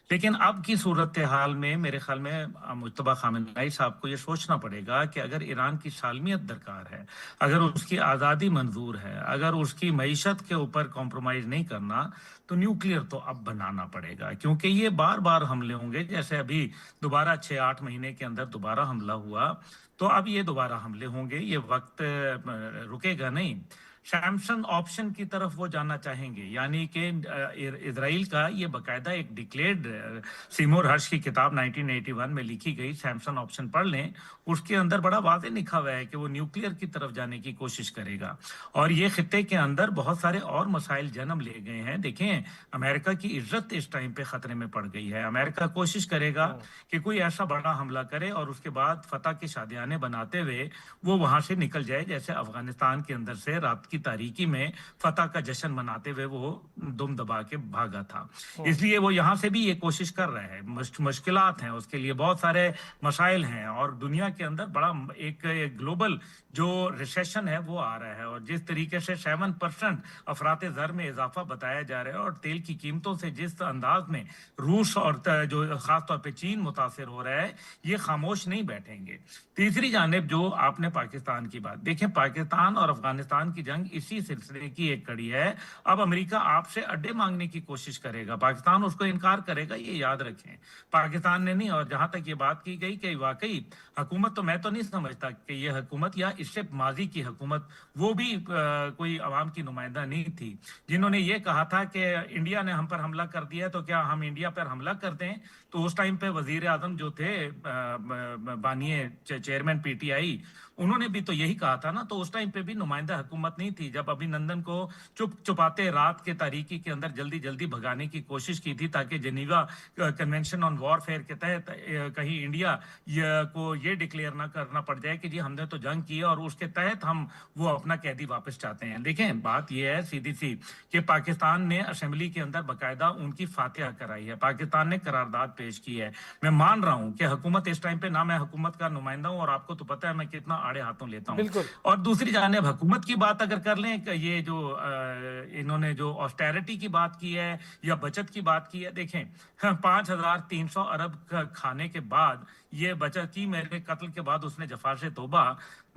लेकिन अब की सूरत हाल में मेरे ख्याल में मुज्तबा खामेनाई साहब को ये सोचना पड़ेगा कि अगर ईरान की सालमियत दरकार है, अगर उसकी आज़ादी मंजूर है, अगर उसकी मईशत के ऊपर कॉम्प्रोमाइज़ नहीं करना, तो न्यूक्लियर तो अब बनाना पड़ेगा। क्योंकि ये बार बार हमले होंगे, जैसे अभी दोबारा 6-8 महीने के अंदर दोबारा हमला हुआ, तो अब ये दोबारा हमले होंगे, ये वक्त रुकेगा नहीं। सैमसन ऑप्शन की तरफ वो जाना चाहेंगे, यानी कि इजराइल का ये बाकायदा एक डिक्लेयर्ड, सिमोर हर्ष की किताब 1981 में लिखी गई, सैमसन ऑप्शन पढ़ लें, उसके अंदर बड़ा वाज़ेह लिखा हुआ है कि वो न्यूक्लियर की तरफ जाने की कोशिश करेगा। और ये खित्ते के अंदर बहुत सारे और मसाइल जन्म ले गए हैं। देखें, अमेरिका की इज्जत इस टाइम पे खतरे में पड़ गई है। अमेरिका कोशिश करेगा कि कोई ऐसा बड़ा हमला करे और उसके बाद फतह के शादियाने बनाते हुए वो वहां से निकल जाए, जैसे अफगानिस्तान के अंदर से रात की तारीकी में फतह का जश्न मनाते हुए वो दुम दबा के भागा था। इसलिए वो यहाँ से भी ये कोशिश कर रहे हैं। मुश्किलात हैं, उसके लिए बहुत सारे मसाइल हैं, और दुनिया के अंदर बड़ा एक ग्लोबल जो रिसेशन है वो आ रहा है। और जिस तरीके से 7% अफरात ज़र में इजाफा बताया जा रहा है, और तेल की कीमतों से जिस अंदाज में रूस और जो खास तौर पे चीन मुतासिर हो रहा है, ये खामोश नहीं बैठेंगे। तीसरी जानिब जो आपने पाकिस्तान की बात, देखें, पाकिस्तान और अफगानिस्तान की जंग इसी सिलसिले की एक कड़ी है। अब अमेरिका आपसे अड्डे मांगने की कोशिश करेगा, पाकिस्तान उसको इनकार करेगा, ये याद रखें। पाकिस्तान ने नहीं। और जहां तक ये बात की गई कि वाकई हुकूमत, तो मैं तो नहीं समझता कि ये हुकूमत या इससे माजी की हुकूमत, वो भी कोई अवाम की नुमाइंदा नहीं थी, जिन्होंने ये कहा था कि इंडिया ने हम पर हमला कर दिया तो क्या हम इंडिया पर हमला कर दें। तो उस टाइम पे वजीर आजम जो थे, बानिए चेयरमैन पीटीआई, उन्होंने भी तो यही कहा था ना। तो उस टाइम पे भी नुमाइंदा हुकूमत नहीं थी, जब अभिनंदन को चुपाते रात के तारीकी के अंदर जल्दी जल्दी भगाने की कोशिश की थी, ताकि जेनीवा कन्वेंशन ऑन वॉरफेयर के तहत कहीं इंडिया को ये डिक्लेयर ना करना पड़ जाए कि जी हमने तो जंग की है और उसके तहत हम वो अपना कैदी वापस चाहते हैं। देखें, बात यह है सीधी सी कि पाकिस्तान ने असेंबली के अंदर बाकायदा उनकी फातिहा कराई है, पाकिस्तान ने करारदाद पेश की है। मैं मान रहा हूं कि हुकूमत इस टाइम पे ना, मैं हुकूमत का नुमाइंदा हूं और आपको तो पता है मैं कितना आड़े हाथों लेता हूं। बिल्कुल। और दूसरी जानिब हुकूमत की बात अगर कर लें कि ये जो इन्होंने जो ऑस्टेरिटी की बात की है या बचत की बात की है, देखें 5,300 अरब खाने के बाद ये बचत की, मेरे कत्ल के बाद उसने जफा से तौबा।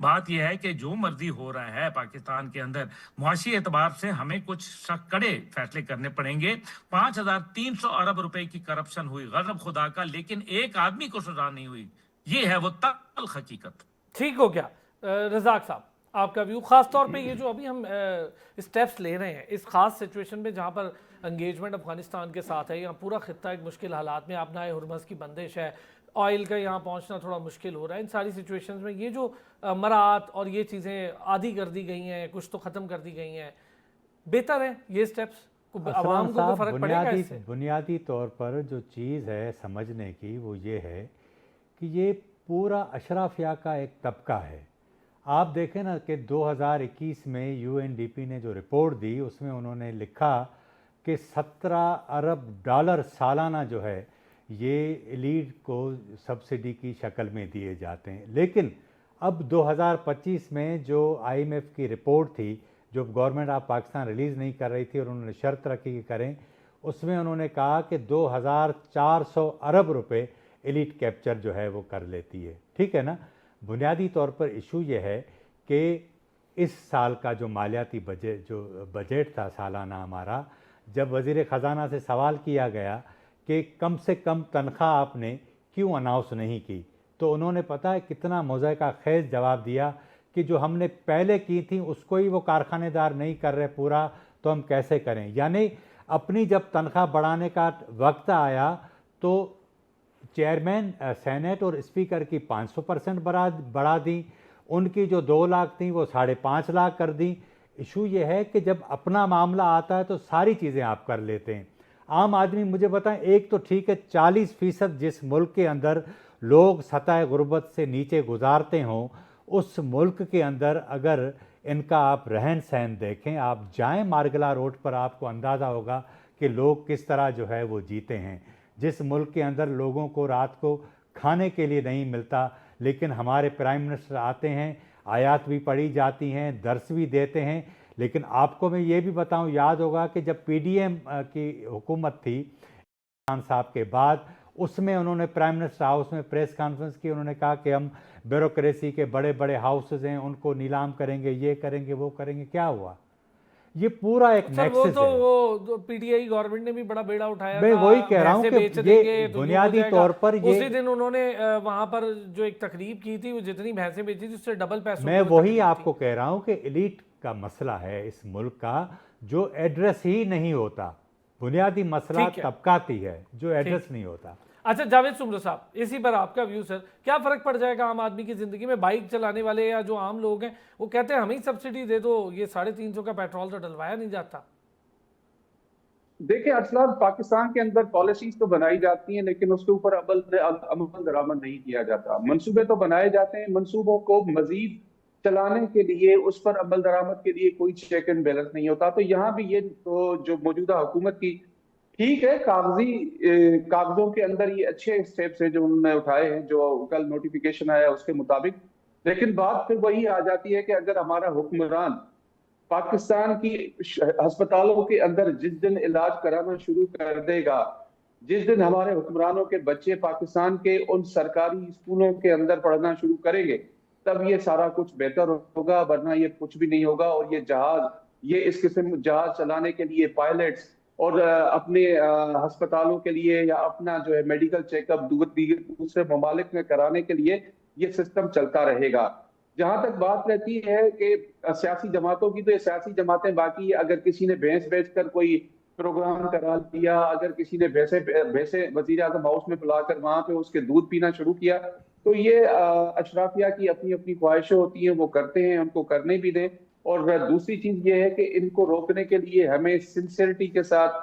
बात यह है कि जो मर्जी हो रहा है पाकिस्तान के अंदर, मुआशी एतबार से हमें कुछ कड़े फैसले करने पड़ेंगे। 5,300 अरब रुपए की करप्शन हुई, गजब खुदा का, लेकिन एक आदमी को सजा नहीं हुई। ये है वो तल्ख हकीकत। ठीक हो गया। रज़ाक साहब, आपका व्यू, ख़ास तौर पे ये जो अभी हम स्टेप्स ले रहे हैं इस ख़ास सिचुएशन में जहाँ पर एंगेजमेंट अफगानिस्तान के साथ है, यहाँ पूरा खित्ता एक मुश्किल हालात में, अपना हुरमज़ की बंदिश है, ऑयल का यहाँ पहुँचना थोड़ा मुश्किल हो रहा है। इन सारी सिचुएशंस में ये जो मरात और ये चीज़ें आधी कर दी गई हैं, कुछ तो ख़त्म कर दी गई हैं, बेहतर है ये स्टेप्स, आवाम को फ़र्क पड़ेगा इससे? बुनियादी तौर पर जो चीज़ है समझने की वो ये है कि ये पूरा अशराफिया का एक तबका है। आप देखें ना कि 2021 में यूएनडीपी ने जो रिपोर्ट दी उसमें उन्होंने लिखा कि 17 अरब डॉलर सालाना जो है ये एलीट को सब्सिडी की शक्ल में दिए जाते हैं। लेकिन अब 2025 में जो आईएमएफ की रिपोर्ट थी, जो गवर्नमेंट ऑफ पाकिस्तान रिलीज़ नहीं कर रही थी और उन्होंने शर्त रखी कि करें, उसमें उन्होंने कहा कि 2,400 अरब रुपए एलीट कैप्चर जो है वो कर लेती है। ठीक है ना। बुनियादी तौर पर इशू ये है कि इस साल का जो मालियाती बजट था सालाना हमारा, जब वज़ीर ख़जाना से सवाल किया गया कि कम से कम तनख्वाह आपने क्यों अनाउंस नहीं की, तो उन्होंने पता है कितना मुज़ायका खेज़ जवाब दिया कि जो हमने पहले की थी उसको ही वो कारखानेदार नहीं कर रहे पूरा, तो हम कैसे करें। यानी अपनी जब तनख्वाह बढ़ाने का वक्त आया तो चेयरमैन, सेनेट और स्पीकर की 500% बढ़ा दी, उनकी जो 2 लाख थी वो 5.5 लाख कर दी। इशू ये है कि जब अपना मामला आता है तो सारी चीज़ें आप कर लेते हैं। आम आदमी, मुझे बताएं, एक तो ठीक है 40% जिस मुल्क के अंदर लोग सतह गुर्बत से नीचे गुजारते हों, उस मुल्क के अंदर अगर इनका आप रहन सहन देखें, आप जाएं मार्गला रोड पर, आपको अंदाज़ा होगा कि लोग किस तरह जो है वो जीते हैं। जिस मुल्क के अंदर लोगों को रात को खाने के लिए नहीं मिलता, लेकिन हमारे प्राइम मिनिस्टर आते हैं, आयात भी पढ़ी जाती हैं, दर्स भी देते हैं। लेकिन आपको मैं ये भी बताऊं, याद होगा कि जब पीडीएम की हुकूमत थी खान साहब के बाद, उसमें उन्होंने प्राइम मिनिस्टर हाउस में प्रेस कॉन्फ्रेंस की, उन्होंने कहा कि हम ब्यूरोक्रेसी के बड़े बड़े हाउसेज हैं उनको नीलाम करेंगे, ये करेंगे वो करेंगे। क्या हुआ? یہ پورا ایک سر وہ نیکسس تو ہے. وہ پی ٹی آئی گورنمنٹ نے بھی بڑا بیڑا اٹھایا میں تھا، وہی کہہ رہا ہوں بھینسیں بیچ کہ دیں گے یہ تو ہو بنیادی جائے گا۔ طور پر اسی دن انہوں نے وہاں پر جو ایک تقریب کی تھی، وہ جتنی بھینسیں بیچی تھی اس سے ڈبل پیسوں میں وہی آپ کو کہہ رہا ہوں کہ ایلیٹ کا مسئلہ ہے اس ملک کا جو ایڈریس ہی نہیں ہوتا. بنیادی مسئلہ طبقاتی ہے جو ایڈریس نہیں ہوتا. اچھا جاوید سمرو صاحب، اسی پر آپ کا ویو سر، کیا فرق پڑ جائے گا عام آدمی کی زندگی میں؟ بائک چلانے والے یا جو عام لوگ ہیں وہ کہتے ہیں ہمیں سبسڈی دے دو، یہ 350 کا پیٹرول تو ڈلوایا نہیں جاتا۔ دیکھیں ارسلان، پاکستان کے اندر پالیسیز تو بنائی جاتی ہیں لیکن اس کے اوپر عمل درآمد نہیں کیا جاتا۔ منصوبے تو بنائے جاتے ہیں، منصوبوں کو مزید چلانے کے لیے اس پر عمل درآمد کے لیے کوئی چیک اینڈ بیلنس نہیں ہوتا۔ تو یہاں بھی یہ تو جو موجودہ حکومت کی ٹھیک ہے، کاغذوں کے اندر یہ اچھے اسٹیپس ہیں جو انہوں نے اٹھائے ہیں، جو کل نوٹیفیکیشن آیا اس کے مطابق، لیکن بات پھر وہی آ جاتی ہے کہ اگر ہمارا حکمران پاکستان کی ہسپتالوں کے اندر جس دن علاج کرانا شروع کر دے گا، جس دن ہمارے حکمرانوں کے بچے پاکستان کے ان سرکاری اسکولوں کے اندر پڑھنا شروع کریں گے، تب یہ سارا کچھ بہتر ہوگا، ورنہ یہ کچھ بھی نہیں ہوگا۔ اور یہ اس قسم جہاز چلانے کے لیے پائلٹس اور اپنے ہسپتالوں کے لیے یا اپنا جو ہے میڈیکل چیک اپ دوسرے ممالک میں کرانے کے لیے یہ سسٹم چلتا رہے گا۔ جہاں تک بات رہتی ہے کہ سیاسی جماعتوں کی، تو یہ سیاسی جماعتیں باقی، اگر کسی نے بھینس بیچ کر کوئی پروگرام کرا دیا، اگر کسی نے بھینسیں وزیر اعظم ہاؤس میں بلا کر وہاں پہ اس کے دودھ پینا شروع کیا، تو یہ اشرافیہ کی اپنی اپنی خواہشیں ہوتی ہیں، وہ کرتے ہیں، ان کو کرنے بھی دیں۔ اور دوسری چیز یہ ہے کہ ان کو روکنے کے لیے ہمیں سنسیئرٹی کے ساتھ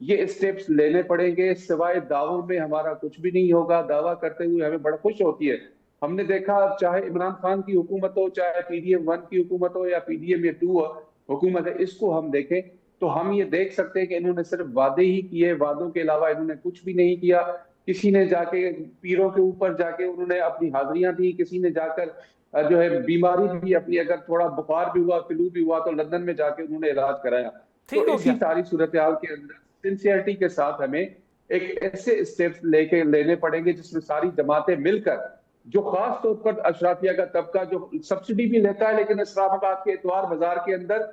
یہ اسٹیپس لینے پڑیں گے، سوائے دعووں میں ہمارا کچھ بھی نہیں ہوگا۔ دعویٰ کرتے ہوئے ہمیں بڑا خوش ہوتی ہے، ہم نے دیکھا چاہے عمران خان کی حکومت ہو، چاہے پی ڈی ایم 1 کی حکومت ہو یا پی ڈی ایم 2 حکومت ہے، اس کو ہم دیکھیں تو ہم یہ دیکھ سکتے ہیں کہ انہوں نے صرف وعدے ہی کیے، وعدوں کے علاوہ انہوں نے کچھ بھی نہیں کیا۔ کسی نے جا کے پیروں کے اوپر جا کے انہوں نے اپنی حاضریاں دی، کسی نے جا کر جو ہے بیماری بھی اپنی، اگر تھوڑا بخار بھی ہوا، فلو بھی ہوا، تو لندن میں جا کے انہوں نے علاج کرایا۔ تو اسی ساری صورتحال کے اندر سنسیئرٹی کے ساتھ ہمیں ایک ایسے اسٹیپس لینے پڑیں گے جس میں ساری جماعتیں مل کر، جو خاص طور پر اشرافیہ کا طبقہ جو سبسڈی بھی لیتا ہے لیکن اسلام آباد کے اتوار بازار کے اندر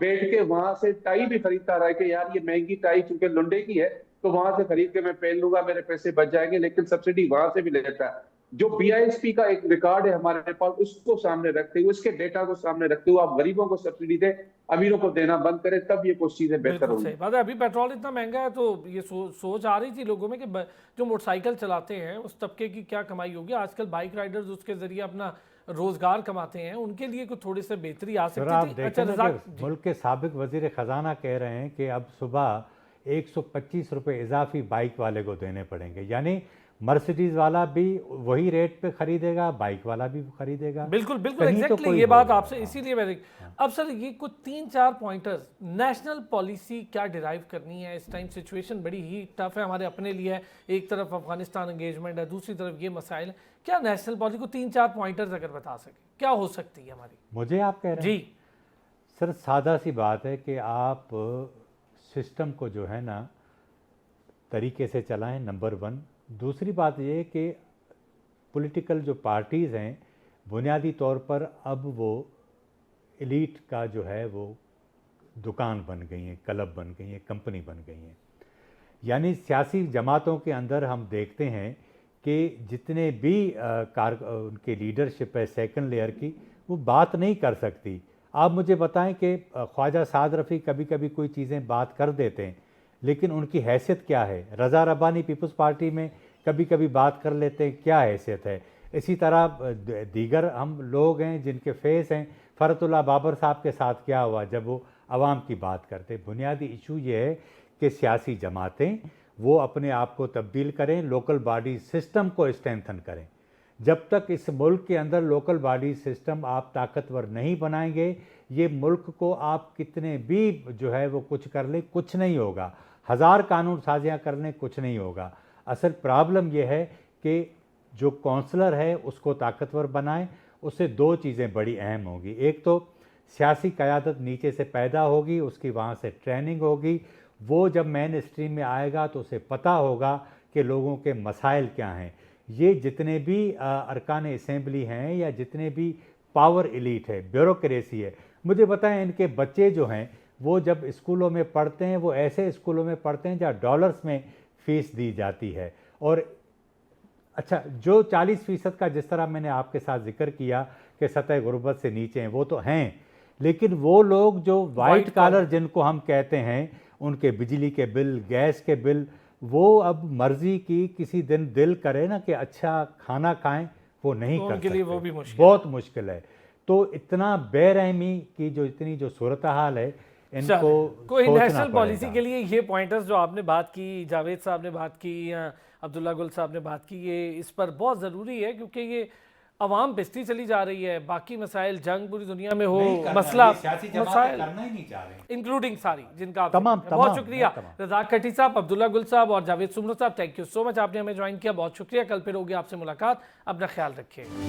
بیٹھ کے وہاں سے ٹائی بھی خریدتا رہا ہے کہ یار یہ مہنگی ٹائی چونکہ لنڈے کی ہے تو وہاں سے خرید کے میں پہن لوں گا، میرے پیسے بچ جائیں گے، لیکن سبسڈی وہاں سے بھی لیتا ہے۔ جو بی آئی ایس پی کا ایک ریکارڈ ہے ہمارے پاس، اس کو سامنے رکھتے ہوئے، اس کے ڈیٹا کو سامنے رکھتے ہوئے آپ غریبوں کو سبسڈی دیں، امیروں کو دینا بند کریں، تب یہ کچھ چیزیں بہتر بالکل ہوں گی۔ صحیح بات ہے۔ ابھی پیٹرول اتنا مہنگا ہے تو یہ سوچ آ رہی تھی لوگوں میں کہ جو موٹر سائیکل چلاتے ہیں اس طبقے کی کیا کمائی ہوگی۔ آج کل بائک رائڈرز اس کے ذریعے اپنا روزگار کماتے ہیں، ان کے لیے کچھ تھوڑی سے بہتری آ سکتی تھی۔ آپ دیکھیں نا کہ ملک کے سابق وزیر خزانہ کہہ رہے ہیں کہ اب صبح 125 روپے اضافی بائک والے کو دینے پڑیں گے، یعنی مرسیڈیز والا بھی وہی ریٹ پہ خریدے گا، بائک والا بھی خریدے گا۔ بالکل بالکل ایگزیکٹلی یہ بات آپ سے اسی لیے میں اب سر یہ کچھ 3-4 پوائنٹرز نیشنل پالیسی کیا ڈیرائیو کرنی ہے اس ٹائم؟ سچویشن بڑی ہی ٹف ہے ہمارے اپنے لیے، ایک طرف افغانستان انگیجمنٹ ہے، دوسری طرف یہ مسائل ہیں۔ کیا نیشنل پالیسی کو 3-4 پوائنٹرز اگر بتا سکیں کیا ہو سکتی ہے ہماری؟ مجھے آپ کہہ رہے ہیں جی سر، سادہ سی بات ہے کہ آپ سسٹم کو جو ہے نا طریقے سے چلائیں، نمبر 1۔ دوسری بات یہ کہ پولیٹیکل جو پارٹیز ہیں بنیادی طور پر اب وہ ایلیٹ کا جو ہے وہ دکان بن گئی ہیں، کلب بن گئی ہیں، کمپنی بن گئی ہیں۔ یعنی سیاسی جماعتوں کے اندر ہم دیکھتے ہیں کہ جتنے بھی ان کے لیڈرشپ ہے سیکنڈ لیئر کی، وہ بات نہیں کر سکتی۔ آپ مجھے بتائیں کہ خواجہ سعد رفیع کبھی کبھی کوئی چیزیں بات کر دیتے ہیں، لیکن ان کی حیثیت کیا ہے؟ رضا ربانی پیپلز پارٹی میں کبھی کبھی بات کر لیتے ہیں، کیا حیثیت ہے؟ اسی طرح دیگر ہم لوگ ہیں جن کے فیس ہیں، فرت اللہ بابر صاحب کے ساتھ کیا ہوا جب وہ عوام کی بات کرتے۔ بنیادی ایشو یہ ہے کہ سیاسی جماعتیں وہ اپنے آپ کو تبدیل کریں، لوکل باڈی سسٹم کو اسٹرینتھن کریں۔ جب تک اس ملک کے اندر لوکل باڈی سسٹم آپ طاقتور نہیں بنائیں گے، یہ ملک کو آپ کتنے بھی جو ہے وہ کچھ کر لیں، کچھ نہیں ہوگا۔ 1000 قانون سازیاں کر لیں، کچھ نہیں ہوگا۔ اصل پرابلم یہ ہے کہ جو کونسلر ہے اس کو طاقتور بنائیں۔ اس سے 2 چیزیں بڑی اہم ہوں گی، ایک تو سیاسی قیادت نیچے سے پیدا ہوگی، اس کی وہاں سے ٹریننگ ہوگی، وہ جب مین اسٹریم میں آئے گا تو اسے پتہ ہوگا کہ لوگوں کے مسائل کیا ہیں۔ یہ جتنے بھی ارکان اسمبلی ہیں یا جتنے بھی پاور ایلیٹ ہے، بیوروکریسی ہے، مجھے بتائیں ان کے بچے جو ہیں وہ جب اسکولوں میں پڑھتے ہیں وہ ایسے اسکولوں میں پڑھتے ہیں جہاں ڈالرز میں فیس دی جاتی ہے. اور اچھا جو 40% کا جس طرح میں نے آپ کے ساتھ ذکر کیا کہ سطح غربت سے نیچے ہیں وہ تو ہیں، لیکن وہ لوگ جو وائٹ کالر جن کو ہم کہتے ہیں ان کے بجلی کے بل، گیس کے بل، وہ اب مرضی کی کسی دن دل کرے نا کہ اچھا کھانا کھائیں وہ نہیں کر ان کے لیے سکتے. وہ بھی مشکل، بہت مشکل ہے. تو اتنا بے رحمی کی جو اتنی جو صورتحال ہے ان کو کوئی سوچنا نیشنل پڑے پالیسی گا. کے لیے یہ پوائنٹرز جو آپ نے بات کی، جاوید صاحب نے بات کی، عبداللہ گل صاحب نے بات کی، یہ اس پر بہت ضروری ہے کیونکہ یہ عوام پستی چلی جا رہی ہے. باقی مسائل، جنگ پوری دنیا میں ہو، مسئلہ مسائل کرنا ہی نہیں چاہ رہے، انکلوڈنگ ساری جن کا تمام بہت شکریہ رزاق کٹھی صاحب، عبداللہ گل صاحب اور جاوید سمرو صاحب. تھینک یو سو مچ، آپ نے ہمیں جوائن کیا، بہت شکریہ. کل پھر ہوگی آپ سے ملاقات. اپنا خیال رکھیں.